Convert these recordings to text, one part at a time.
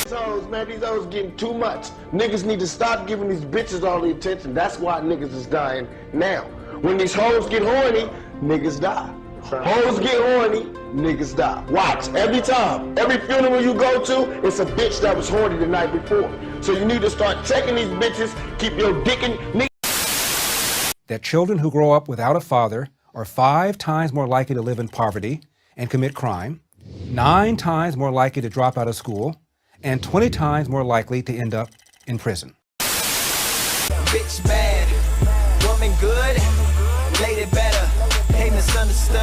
Man, these hoes getting too much. Niggas need to stop giving these bitches all the attention. That's why niggas is dying now. When these hoes get horny, niggas die. Hoes get horny, niggas die. Watch, every time, every funeral you go to, it's a bitch that was horny the night before. So you need to start checking these bitches, keep your dick in... That children who grow up without a father are 5 times more likely to live in poverty and commit crime, 9 times more likely to drop out of school, and 20 times more likely to end up in prison. Bitch bad, woman good, lady better, ain't misunderstood.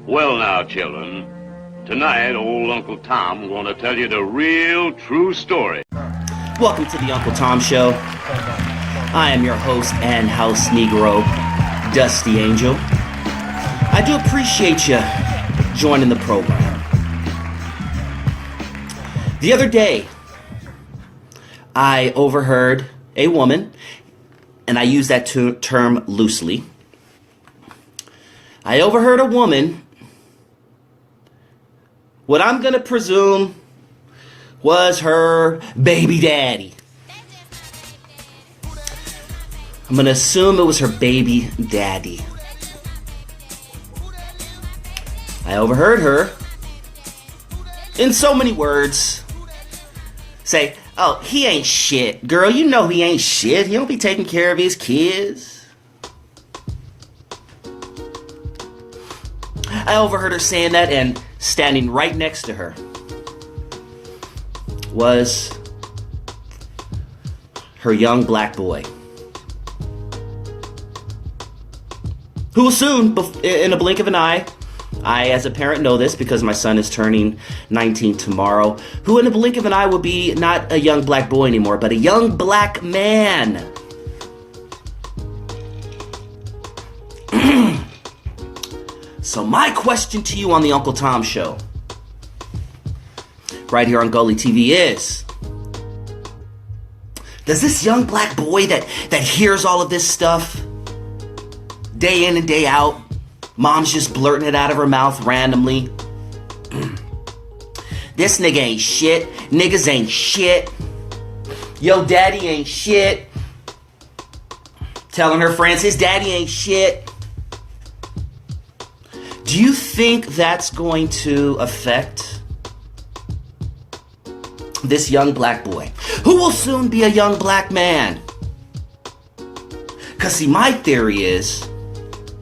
Well now, children, tonight old Uncle Tom gonna tell you the real true story. Welcome to the Uncle Tom Show. I am your host and house Negro, Dusty Angel. I do appreciate you joining the program. The other day, I overheard a woman, and I use that term loosely. I overheard a woman, what I'm going to presume was her baby daddy. I'm going to assume it was her baby daddy. I overheard her, in so many words, say, "Oh, he ain't shit. Girl, you know he ain't shit. He don't be taking care of his kids." I overheard her saying that, and standing right next to her was her young black boy, who will soon, in a blink of an eye, I as a parent know this because my son is turning 19 tomorrow, who in a blink of an eye will be not a young black boy anymore, but a young black man. So my question to you on the Uncle Tom Show, right here on Gully TV, is, does this young black boy that hears all of this stuff day in and day out, mom's just blurting it out of her mouth randomly, this nigga ain't shit, niggas ain't shit, yo daddy ain't shit, telling her friends his daddy ain't shit, do you think that's going to affect this young black boy, who will soon be a young black man? Because see, my theory is,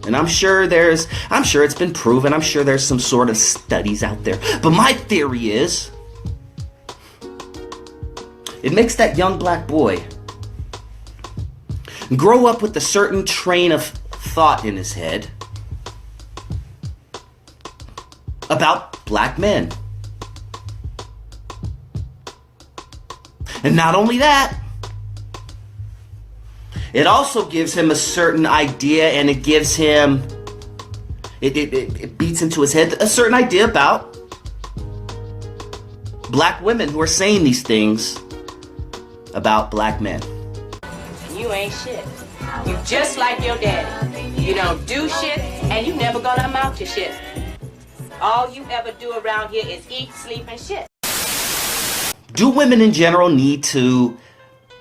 and I'm sure it's been proven, I'm sure there's some sort of studies out there, but my theory is, it makes that young black boy grow up with a certain train of thought in his head about black men. And not only that, it also gives him a certain idea, and it gives him, it beats into his head a certain idea about black women who are saying these things about black men. You ain't shit. You just like your daddy. You don't do shit, and you never gonna amount to shit. All you ever do around here is eat, sleep, and shit. Do women in general need to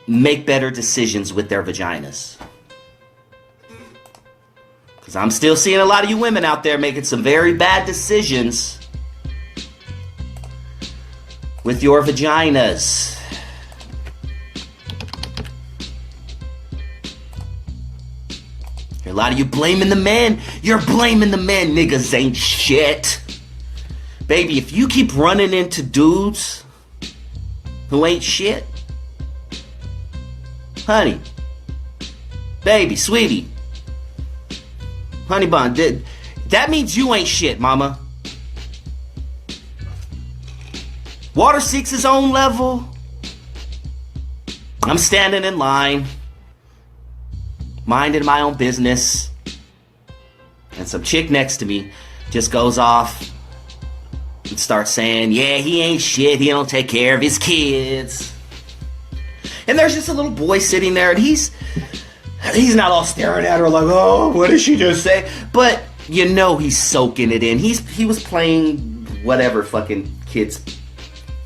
make better decisions with their vaginas? Because I'm still seeing a lot of you women out there making some very bad decisions with your vaginas. A lot of you blaming the men. You're blaming the men. Niggas ain't shit. Baby, if you keep running into dudes who ain't shit, honey, baby, sweetie, honey bun, that means you ain't shit, mama. Water seeks his own level. I'm standing in line, minding my own business, and some chick next to me just goes off and starts saying, yeah, he ain't shit, he don't take care of his kids. And there's just a little boy sitting there, and he's not all staring at her like, oh, what did she just say? But you know he's soaking it in. He was playing whatever fucking kids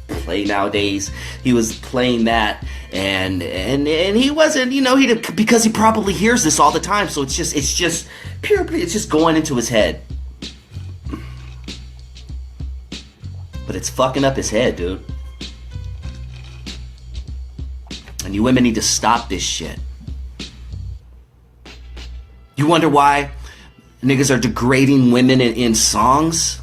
play nowadays. He was playing that, and he wasn't, you know, because he probably hears this all the time. So it's just going into his head. But it's fucking up his head, dude. And you women need to stop this shit. You wonder why niggas are degrading women in songs?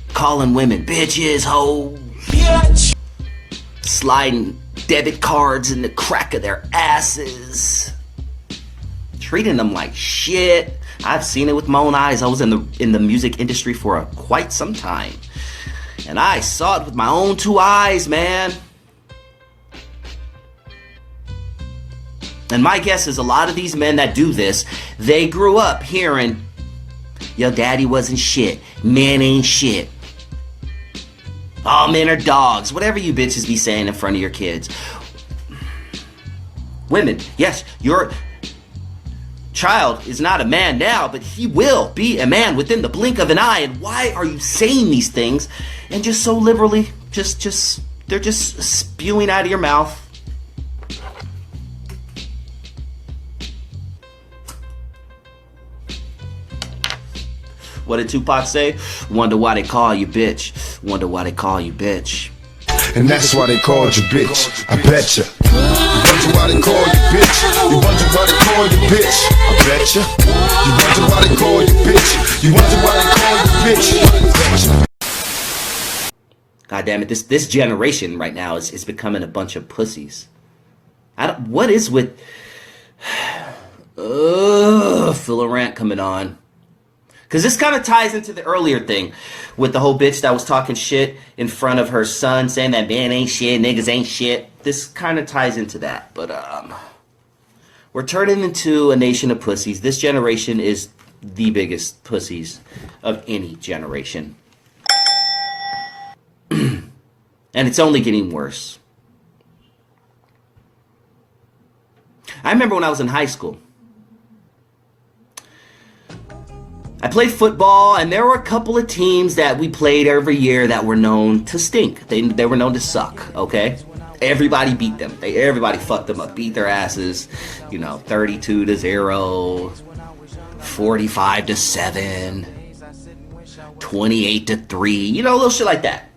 Calling women bitches, hoes. Bitch. Sliding debit cards in the crack of their asses. Treating them like shit. I've seen it with my own eyes. I was in the music industry for quite some time. And I saw it with my own two eyes, man. And my guess is a lot of these men that do this, they grew up hearing, your daddy wasn't shit. Men ain't shit. All men are dogs. Whatever you bitches be saying in front of your kids. Women, yes, your child is not a man now, but he will be a man within the blink of an eye. And why are you saying these things and just so liberally, they're just spewing out of your mouth? What did Tupac say? Wonder why they call you bitch. Wonder why they call you bitch. And that's why they called you bitch. I betcha. You wonder why they call you bitch. You wonder why they call you bitch. I betcha. You wonder why they call you bitch. You wonder why they call you bitch. God damn it! This generation right now is becoming a bunch of pussies. What is with? Phil a rant coming on. Because this kind of ties into the earlier thing with the whole bitch that was talking shit in front of her son, saying that man ain't shit, niggas ain't shit. This kind of ties into that. But we're turning into a nation of pussies. This generation is the biggest pussies of any generation. And it's only getting worse. I remember when I was in high school. I played football, and there were a couple of teams that we played every year that were known to stink. They were known to suck, okay? Everybody beat them. Everybody fucked them up, beat their asses, 32-0, 45-7, 28-3, little shit like that.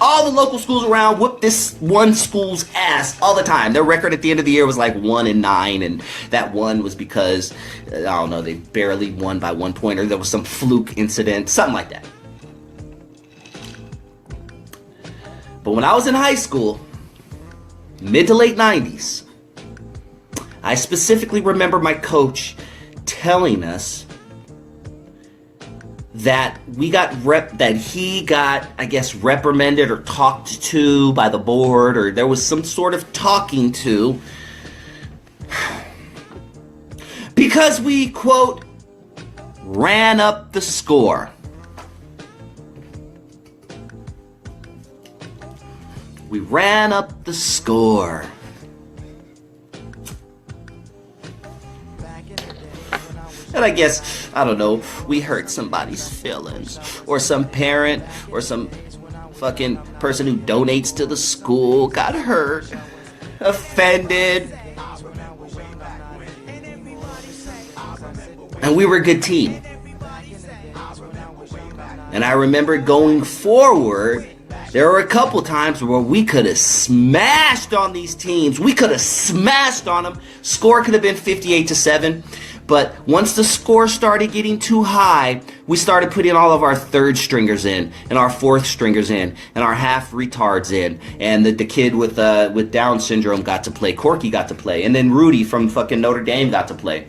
All the local schools around whooped this one school's ass all the time. Their record at the end of the year was like 1-9, and that one was because, I don't know, they barely won by 1 point, or there was some fluke incident, something like that. But when I was in high school, mid to late 90s, I specifically remember my coach telling us that he got, I guess, reprimanded or talked to by the board, or there was some sort of talking to, because we, quote, ran up the score. We ran up the score. And I guess, I don't know, we hurt somebody's feelings, or some parent, or some fucking person who donates to the school got hurt, offended. And we were a good team. And I remember going forward, there were a couple times where we could have smashed on these teams. We could have smashed on them. Score could have been 58-7. But once the score started getting too high, we started putting all of our third stringers in, and our fourth stringers in, and our half retards in, and the kid with Down syndrome got to play. Corky got to play, and then Rudy from fucking Notre Dame got to play.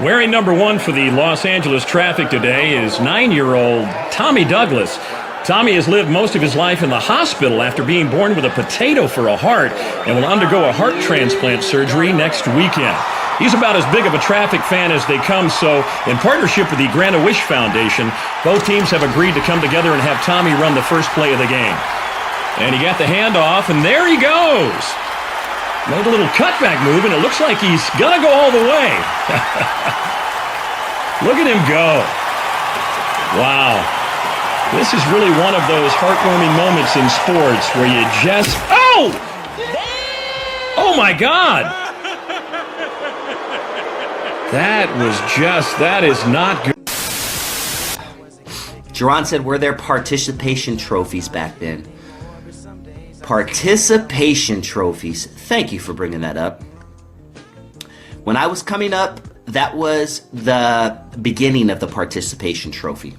Wearing number 1 for the Los Angeles Traffic today is 9-year-old Tommy Douglas. Tommy has lived most of his life in the hospital after being born with a potato for a heart and will undergo a heart transplant surgery next weekend. He's about as big of a Traffic fan as they come, so in partnership with the Grant-A-Wish Foundation, both teams have agreed to come together and have Tommy run the first play of the game. And he got the handoff, and there he goes. Made a little cutback move, and it looks like he's going to go all the way. Look at him go. Wow. This is really one of those heartwarming moments in sports where you just... Oh! Oh, my God. That is not good. Jerron said, were there participation trophies back then? Participation trophies. Thank you for bringing that up. When I was coming up, that was the beginning of the participation trophy.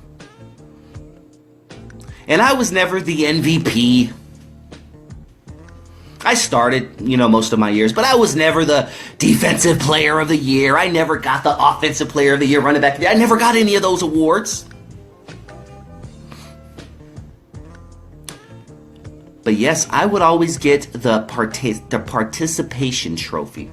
And I was never the MVP. I started, most of my years, but I was never the defensive player of the year. I never got the offensive player of the year, running back of the year. I never got any of those awards. But yes, I would always get the participation trophy.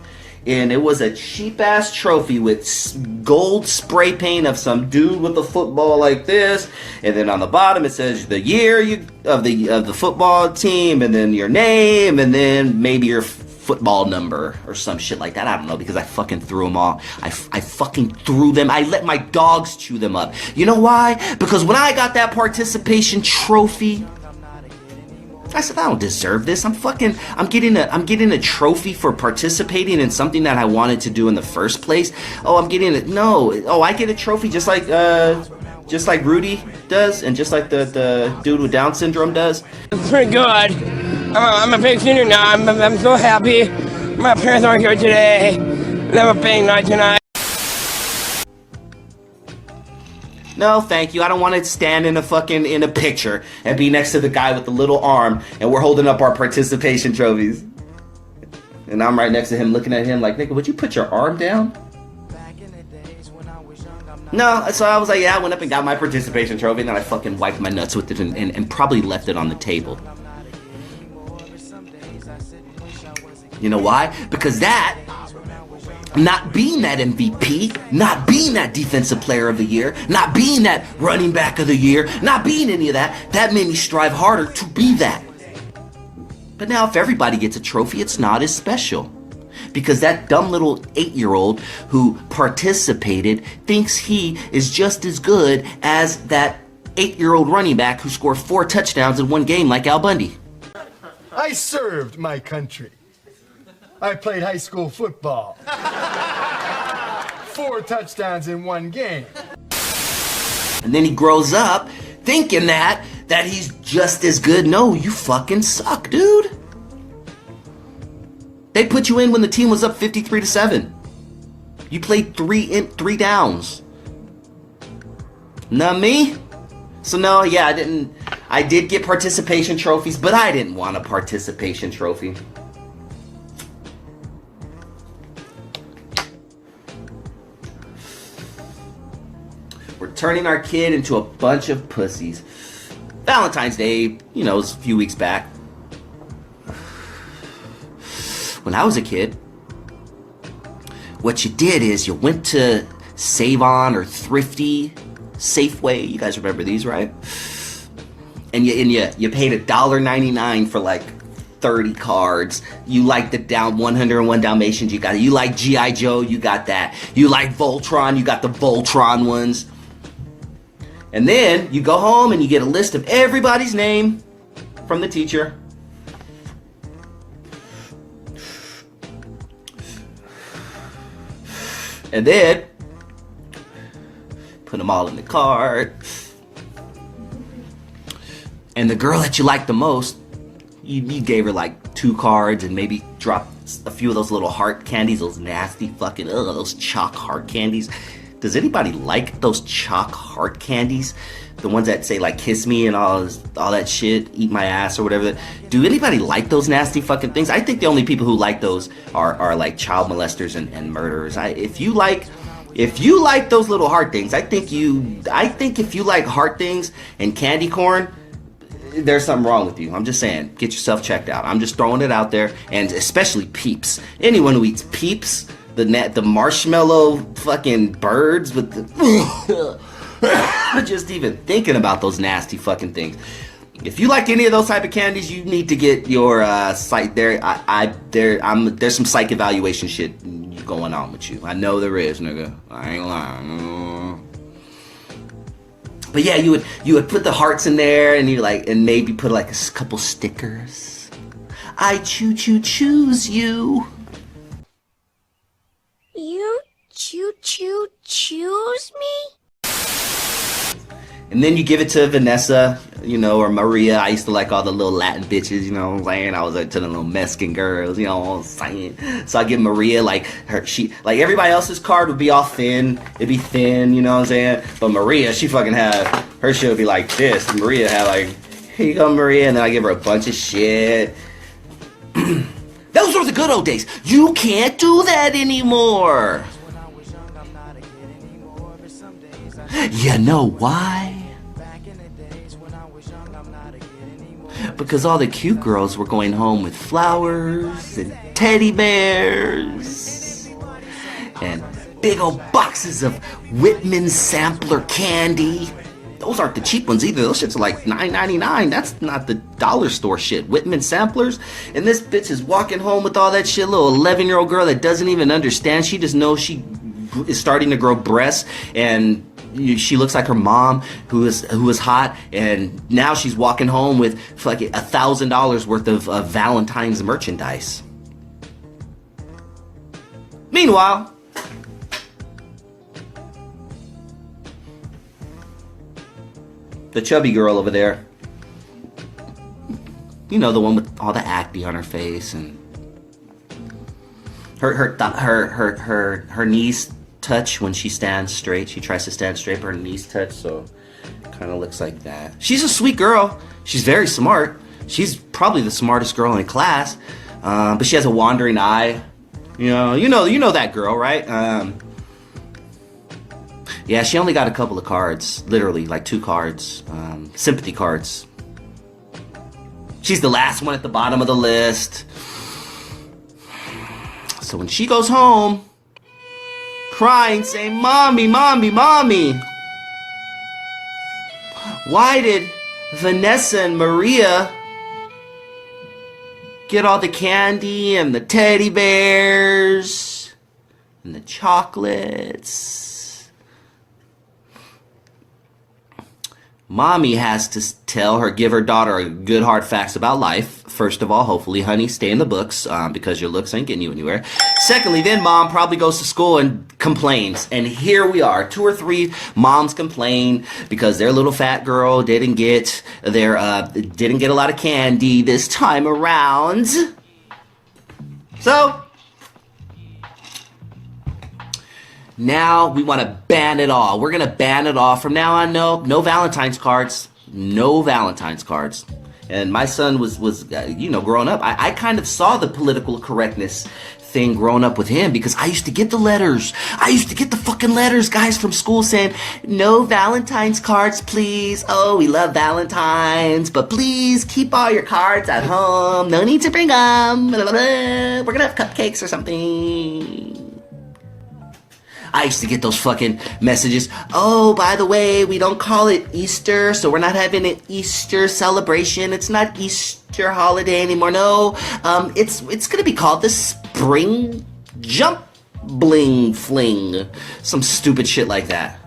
And it was a cheap-ass trophy with gold spray paint of some dude with a football like this. And then on the bottom it says the year of the football team, and then your name, and then maybe your football number or some shit like that. I don't know, because I fucking threw them all. I fucking threw them. I let my dogs chew them up. You know why? Because when I got that participation trophy, I said, I don't deserve this. I'm getting a trophy for participating in something that I wanted to do in the first place. Oh, I'm getting it. No. Oh, I get a trophy just like Rudy does, and just like the dude with Down syndrome does. It's pretty good. I'm a big senior now. I'm so happy. My parents aren't here today. They have a big night tonight. No, thank you. I don't want to stand in a picture and be next to the guy with the little arm, and we're holding up our participation trophies. And I'm right next to him looking at him like, nigga, would you put your arm down? No, so I was like, yeah, I went up and got my participation trophy, and then I fucking wiped my nuts with it and probably left it on the table. You know why? Because not being that MVP, not being that defensive player of the year, not being that running back of the year, not being any of that made me strive harder to be that. But now if everybody gets a trophy, it's not as special. Because that dumb little 8-year-old who participated thinks he is just as good as that 8-year-old running back who scored 4 touchdowns in one game like Al Bundy. I served my country. I played high school football. 4 touchdowns in one game. And then he grows up thinking that he's just as good. No, you fucking suck, dude. They put you in when the team was up 53-7. You played 3 downs. Not me. So no, yeah, I did get participation trophies, but I didn't want a participation trophy. We're turning our kid into a bunch of pussies. Valentine's Day, it was a few weeks back. When I was a kid, what you did is you went to Save On or Thrifty, Safeway. You guys remember these, right? And you paid $1.99 for like 30 cards. You like the 101 Dalmatians, you got it. You like G.I. Joe, you got that. You like Voltron, you got the Voltron ones. And then you go home and you get a list of everybody's name from the teacher. And then put them all in the card. And the girl that you like the most, you gave her like 2 cards and maybe dropped a few of those little heart candies, those nasty fucking, those chalk heart candies. Does anybody like those chalk heart candies? The ones that say like kiss me and all that shit, eat my ass or whatever. Do anybody like those nasty fucking things? I think the only people who like those are like child molesters and murderers. If you like those little heart things, I think if you like heart things and candy corn, there's something wrong with you. I'm just saying, get yourself checked out. I'm just throwing it out there, and especially Peeps. Anyone who eats Peeps, the marshmallow fucking birds with the just even thinking about those nasty fucking things. If you like any of those type of candies, you need to get your psych there. There's some psych evaluation shit going on with you. I know there is, nigga. I ain't lying. But yeah, you would put the hearts in there, and you like, and maybe put like a couple stickers. I choose you. You choose me? And then you give it to Vanessa, you know, or Maria. I used to like all the little Latin bitches, you know what I'm saying? I was like to the little Mexican girls, you know what I'm saying? So I give Maria, like, like everybody else's card would be all thin. It'd be thin, you know what I'm saying? But Maria, she fucking had, her shit would be like this. Maria had like, here you go, Maria. And then I give her a bunch of shit. Those were the good old days. You can't do that anymore. You know why? Because all the cute girls were going home with flowers and teddy bears and big old boxes of Whitman sampler candy. Those aren't the cheap ones either. Those shits are like $9.99. That's not the dollar store shit. Whitman samplers. And this bitch is walking home with all that shit. Little 11-year-old girl that doesn't even understand. She just knows she is starting to grow breasts, and she looks like her mom, who is hot, and now she's walking home with like $1,000 worth of Valentine's merchandise. Meanwhile, the chubby girl over there, you know, the one with all the acne on her face, and her knees touch when she stands straight. She tries to stand straight, but her knees touch, so it kind of looks like that. She's a sweet girl. She's very smart. She's probably the smartest girl in class, but she has a wandering eye. You know that girl, right? Yeah, she only got a couple of cards, literally like 2 cards, sympathy cards. She's the last one at the bottom of the list. So when she goes home, crying, saying, "Mommy, mommy, mommy, why did Vanessa and Maria get all the candy and the teddy bears and the chocolates?" Mommy has to give her daughter good hard facts about life. First of all, hopefully, honey, stay in the books, because your looks ain't getting you anywhere. Secondly, then mom probably goes to school and complains. And here we are, 2 or 3 moms complain because their little fat girl didn't get a lot of candy this time around. So now we want to ban it all. We're going to ban it all. From now on, no Valentine's cards. No Valentine's cards. And my son was growing up, I kind of saw the political correctness thing growing up with him, because I used to get the letters. I used to get the fucking letters, guys, from school saying, "No Valentine's cards, please. Oh, we love Valentine's, but please keep all your cards at home. No need to bring them. We're gonna have cupcakes or something." I used to get those fucking messages. "Oh, by the way, we don't call it Easter, so we're not having an Easter celebration. It's not Easter holiday anymore. No, it's gonna be called the Spring Jump Bling Fling." Some stupid shit like that.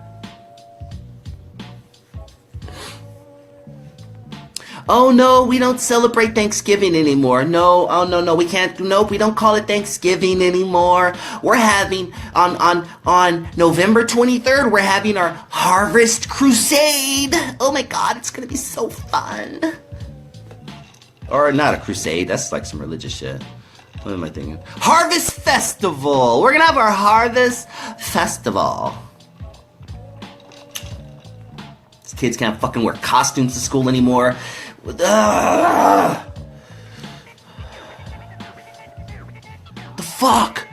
"Oh no, we don't celebrate Thanksgiving anymore. No, oh no, we can't. Nope, we don't call it Thanksgiving anymore. We're having on November 23rd. We're having our Harvest Crusade. Oh my God, it's gonna be so fun." Or not a crusade. That's like some religious shit. What am I thinking? Harvest Festival. We're gonna have our Harvest Festival. These kids can't fucking wear costumes to school anymore. The fuck?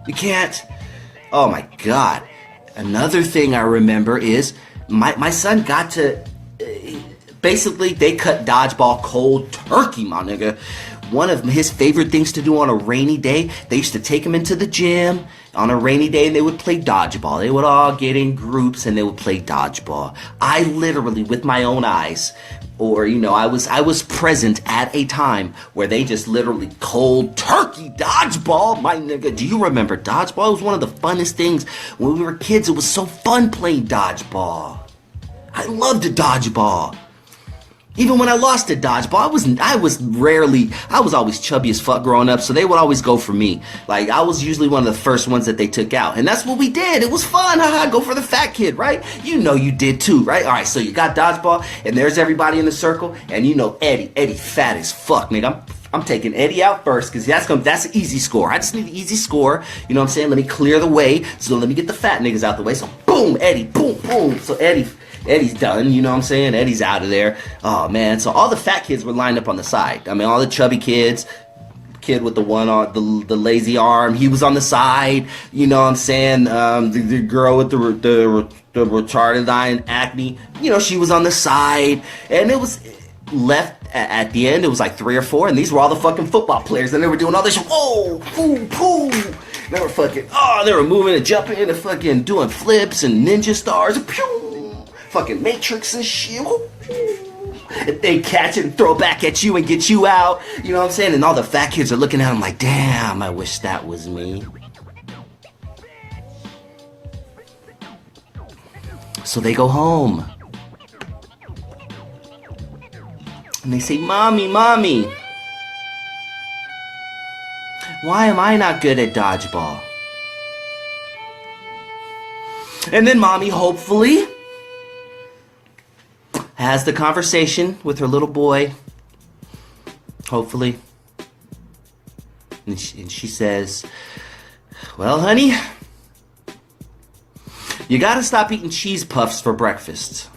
You can't. Oh my God. Another thing I remember is my son got to, basically they cut dodgeball cold turkey, my nigga. One of his favorite things to do on a rainy day, they used to take him into the gym on a rainy day and they would play dodgeball. They would all get in groups and they would play dodgeball. I literally, with my own eyes, or, you know, I was present at a time where they just literally cold turkey dodgeball. My nigga, do you remember dodgeball? It was one of the funnest things when we were kids. It was so fun playing dodgeball. I loved dodgeball. Even when I lost at dodgeball, I was always chubby as fuck growing up, so they would always go for me. Like, I was usually one of the first ones that they took out. And that's what we did. It was fun. Haha, go for the fat kid, right? You know you did too, right? All right, so you got dodgeball, and there's everybody in the circle, and you know Eddie fat as fuck, nigga. I'm taking Eddie out first, because that's an easy score. I just need an easy score. You know what I'm saying? Let me clear the way. So let me get the fat niggas out the way. So boom, Eddie, boom, boom. So Eddie's done, you know what I'm saying? Eddie's out of there. Oh, man. So all the fat kids were lined up on the side. I mean, all the chubby kids, kid with the one arm, the lazy arm, he was on the side. You know what I'm saying? The girl with the retarded eye and acne, you know, she was on the side. And it was left at the end, it was like 3 or 4, and these were all the fucking football players. And they were doing all this, whoa, poo, poo. They were fucking, they were moving and jumping and fucking doing flips and ninja stars. Pew! Fucking Matrix and shit. They catch it and throw back at you and get you out. You know what I'm saying? And all the fat kids are looking at them like, damn, I wish that was me. So they go home. And they say, Mommy, Mommy, why am I not good at dodgeball? And then Mommy, hopefully, has the conversation with her little boy, hopefully, and she says, well, honey, you gotta stop eating cheese puffs for breakfast.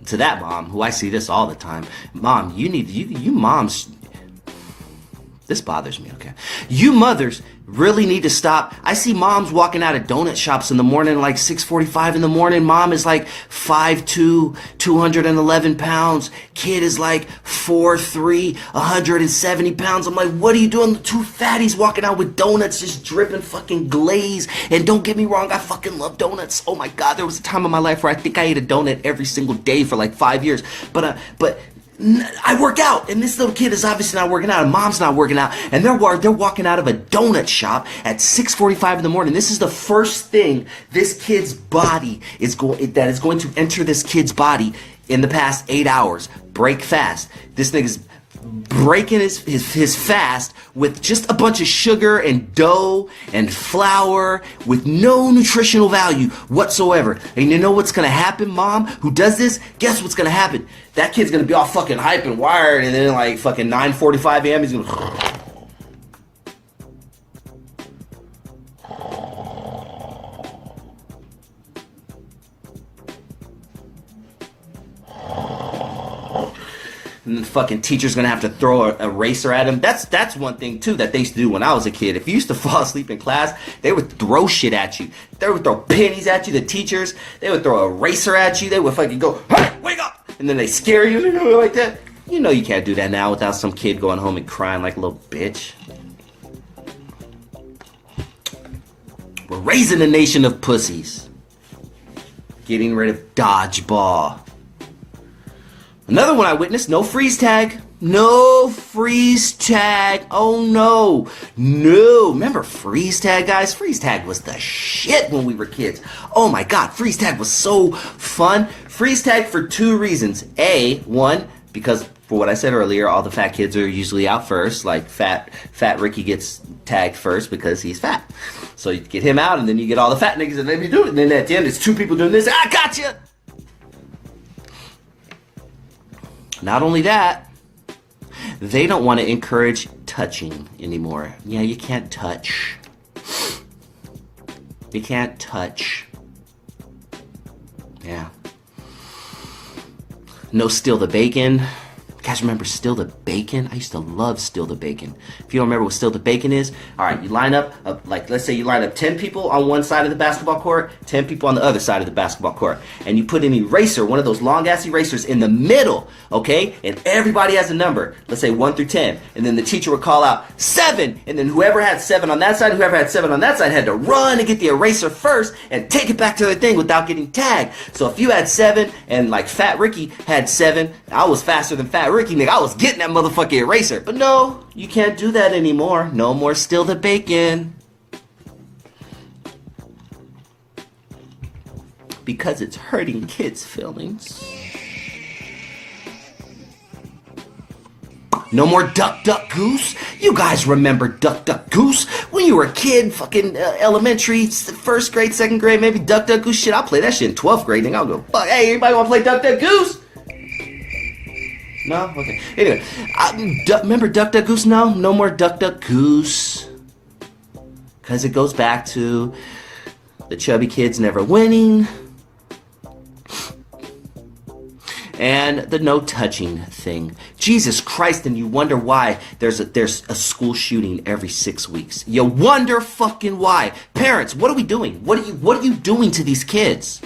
To that mom, who I see this all the time, Mom, you moms, this bothers me, okay? You mothers really need to stop. I see moms walking out of donut shops in the morning, like 6:45 in the morning. Mom is like 5'2", 211 pounds. Kid is like 4'3", 170 pounds. I'm like, what are you doing? The 2 fatties walking out with donuts just dripping fucking glaze. And don't get me wrong, I fucking love donuts. Oh my God, there was a time in my life where I think I ate a donut every single day for like 5 years. But I work out, and this little kid is obviously not working out, and mom's not working out, and they're walking out of a donut shop at 6:45 in the morning. This is the first thing this kid's body is going to enter this kid's body in the past 8 hours. Break fast. This nigga's breaking his fast with just a bunch of sugar and dough and flour with no nutritional value whatsoever. And you know what's gonna happen, Mom, who does this? Guess what's gonna happen? That kid's gonna be all fucking hype and wired, and then like fucking 9:45 a.m. he's gonna and the fucking teacher's gonna have to throw a eraser at him. That's one thing too that they used to do when I was a kid. If you used to fall asleep in class, they would throw shit at you. They would throw pennies at you. The teachers, they would throw a eraser at you. They would fucking go, hey, wake up! And then they scare you like that. You know you can't do that now without some kid going home and crying like a little bitch. We're raising a nation of pussies. Getting rid of dodgeball. Another one I witnessed, no freeze tag. No freeze tag. Oh no. No. Remember freeze tag, guys? Freeze tag was the shit when we were kids. Oh my God, freeze tag was so fun. Freeze tag for 2 reasons. One, because for what I said earlier, all the fat kids are usually out first. Like fat Ricky gets tagged first because he's fat. So you get him out, and then you get all the fat niggas, and then you do it. And then at the end, it's 2 people doing this. I gotcha! Not only that, they don't want to encourage touching anymore. Yeah, you can't touch. You can't touch. Yeah. No steal the bacon. guys remember Still the Bacon? I used to love Still the Bacon. If you don't remember what Still the Bacon is, all right, you line up, like let's say you line up 10 people on one side of the basketball court, 10 people on the other side of the basketball court, and you put an eraser, one of those long ass erasers in the middle, okay? And everybody has a number, let's say 1 through 10, and then the teacher would call out 7, and then whoever had 7 on that side, whoever had 7 on that side had to run and get the eraser first and take it back to their thing without getting tagged. So if you had 7 and like Fat Ricky had 7, I was faster than Fat Ricky, nigga. I was getting that motherfucking eraser. But no, you can't do that anymore. No more Still the Bacon. Because it's hurting kids' feelings. No more Duck, Duck, Goose. You guys remember Duck, Duck, Goose? When you were a kid, fucking elementary, 1st grade, 2nd grade, maybe Duck, Duck, Goose. Shit, I'll play that shit in 12th grade. Nigga, I'll go, fuck, hey, anybody want to play Duck, Duck, Goose? No? Okay. Anyway, remember Duck, Duck, Goose? No more Duck, Duck, Goose. Because it goes back to the chubby kids never winning. And the no touching thing. Jesus Christ, and you wonder why there's a school shooting every 6 weeks. You wonder fucking why. Parents, what are we doing? What are you doing to these kids?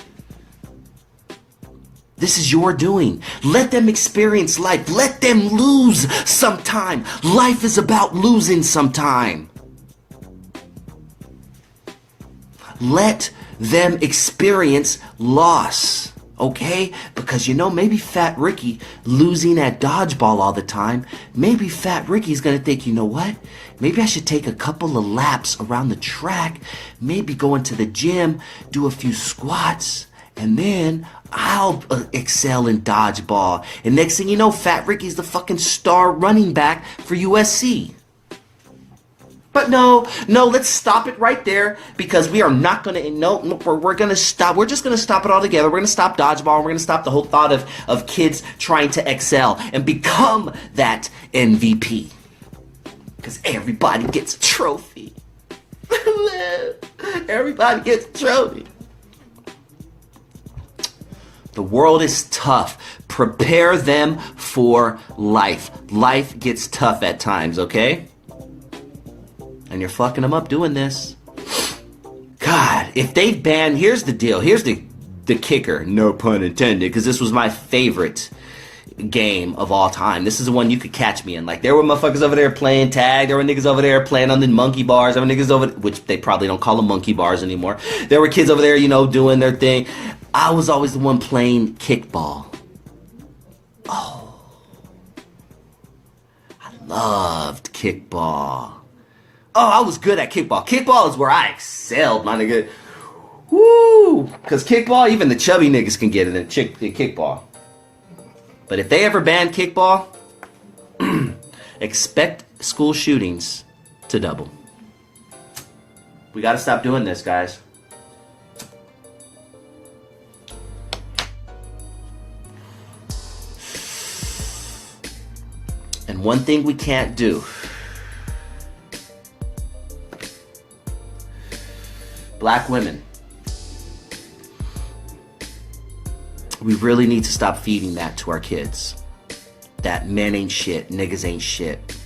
This is your doing. Let them experience life. Let them lose sometime. Life is about losing sometime. Let them experience loss. Okay? Because you know, maybe Fat Ricky losing at dodgeball all the time, maybe Fat Ricky's gonna think, you know what? Maybe I should take a couple of laps around the track, maybe go into the gym, do a few squats, and then I'll excel in dodgeball. And next thing you know, Fat Ricky's the fucking star running back for USC. But no, let's stop it right there, because we are not going to, we're going to stop. We're just going to stop it all together. We're going to stop dodgeball. We're going to stop the whole thought of kids trying to excel and become that MVP. Because everybody gets a trophy. Everybody gets a trophy. The world is tough. Prepare them for life. Life gets tough at times, okay? And you're fucking them up doing this. God, if they ban, here's the deal. Here's the kicker, no pun intended, because this was my favorite game of all time. This is the one you could catch me in. Like, there were motherfuckers over there playing tag. There were niggas over there playing on the monkey bars. There were niggas over, which they probably don't call them monkey bars anymore. There were kids over there, you know, doing their thing. I was always the one playing kickball. Oh, I loved kickball. Oh, I was good at kickball. Kickball is where I excelled, my nigga. Woo! Because kickball, even the chubby niggas can get it in kickball. But if they ever ban kickball, expect school shootings to double. We gotta stop doing this, guys. And one thing we can't do, black women, we really need to stop feeding that to our kids. That men ain't shit, niggas ain't shit,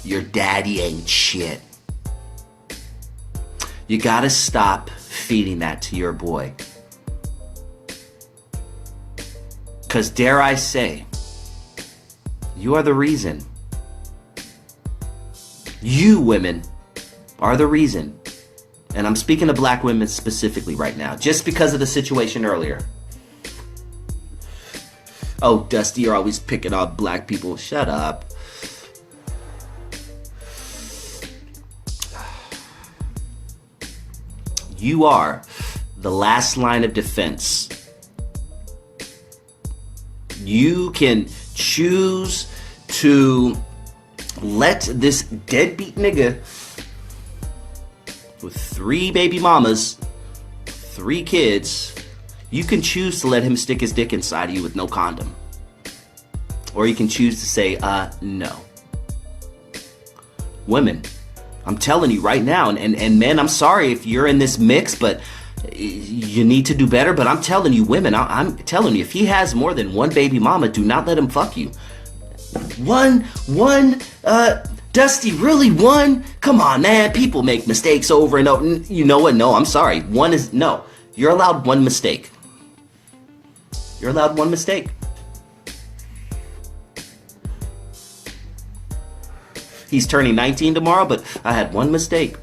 your daddy ain't shit. You gotta stop feeding that to your boy. Cause dare I say, you are the reason. You women are the reason. And I'm speaking to black women specifically right now, just because of the situation earlier. Oh, Dusty, you're always picking on black people. Shut up. You are the last line of defense. You can choose to let this deadbeat nigga with 3 baby mamas, 3 kids, you can choose to let him stick his dick inside of you with no condom. Or you can choose to say, no. Women, I'm telling you right now, and men, I'm sorry if you're in this mix, but you need to do better. But I'm telling you, women, I'm telling you, if he has more than 1 baby mama, do not let him fuck you. Dusty, really one? Come on, man. People make mistakes over and over. You know what? No, I'm sorry. No. You're allowed one mistake. You're allowed one mistake. He's turning 19 tomorrow, but I had one mistake.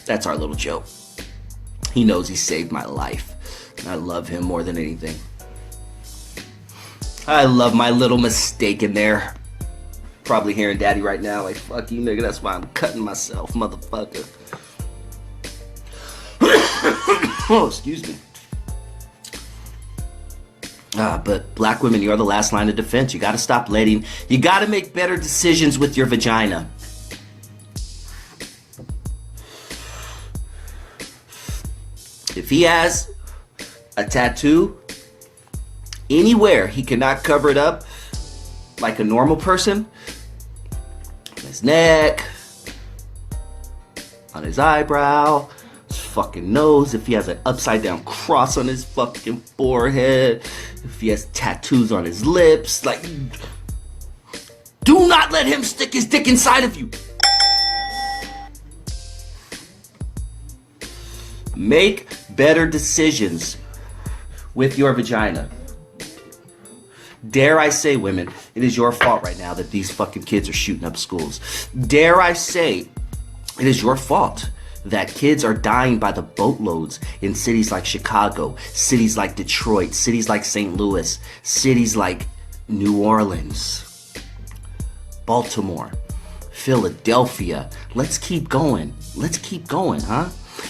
That's our little joke. He knows he saved my life. And I love him more than anything. I love my little mistake in there. Probably hearing daddy right now like, fuck you, nigga, that's why I'm cutting myself, motherfucker. Oh, excuse me. But black women, you're the last line of defense. You gotta make better decisions with your vagina. If he has a tattoo anywhere he cannot cover it up like a normal person, on his neck, on his eyebrow, his fucking nose, if he has an upside down cross on his fucking forehead, if he has tattoos on his lips, like, do not let him stick his dick inside of you. Make better decisions with your vagina. Dare I say, women, it is your fault right now that these fucking kids are shooting up schools. Dare I say, it is your fault that kids are dying by the boatloads in cities like Chicago, cities like Detroit, cities like St. Louis, cities like New Orleans, Baltimore, Philadelphia. Let's keep going. Let's keep going, huh?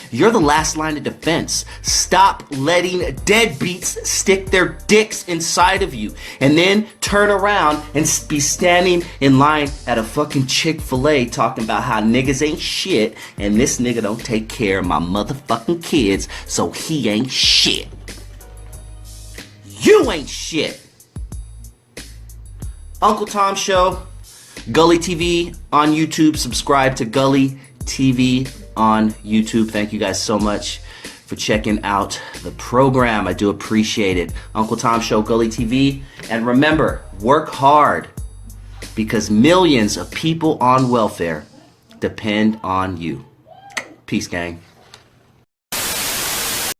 You're the last line of defense. Stop letting deadbeats stick their dicks inside of you and then turn around and be standing in line at a fucking Chick-fil-A talking about how niggas ain't shit and this nigga don't take care of my motherfucking kids, so he ain't shit. You ain't shit. Uncle Tom Show, Gully TV on YouTube. Subscribe to Gully TV on YouTube. Thank you guys so much for checking out the program. I do appreciate it. Uncle Tom Show, Gully TV. And remember, work hard because millions of people on welfare depend on you. Peace, gang.